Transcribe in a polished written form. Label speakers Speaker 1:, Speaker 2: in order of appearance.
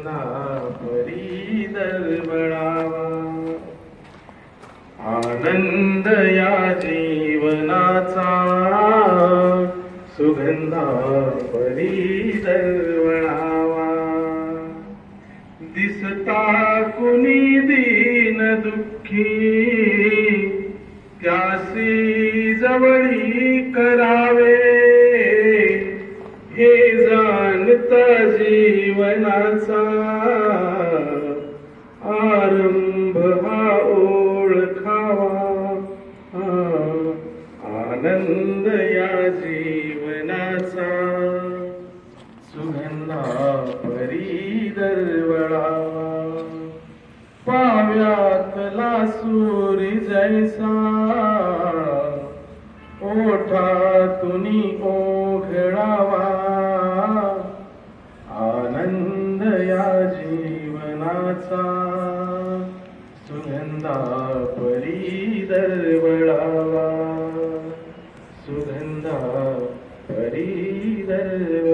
Speaker 1: सुगंधा परी दरवळावा. आनंद या जीवनाचा सुगंधा परी दरवळावा. दिसता कुणी दीन दुःखी त्यासी जवळी करावे. हे जाणता जीवनाचा आरंभ हा ओळखावा. आनंद या जीवनाचा सुगंधा परी दरवळावा. पाव्यातला सूर्य जैसा ओठातुनी ओघळावा. आनंद या जीवनाचा सुगंधा परी दरवळावा. सुगंधा परी दरवळावा.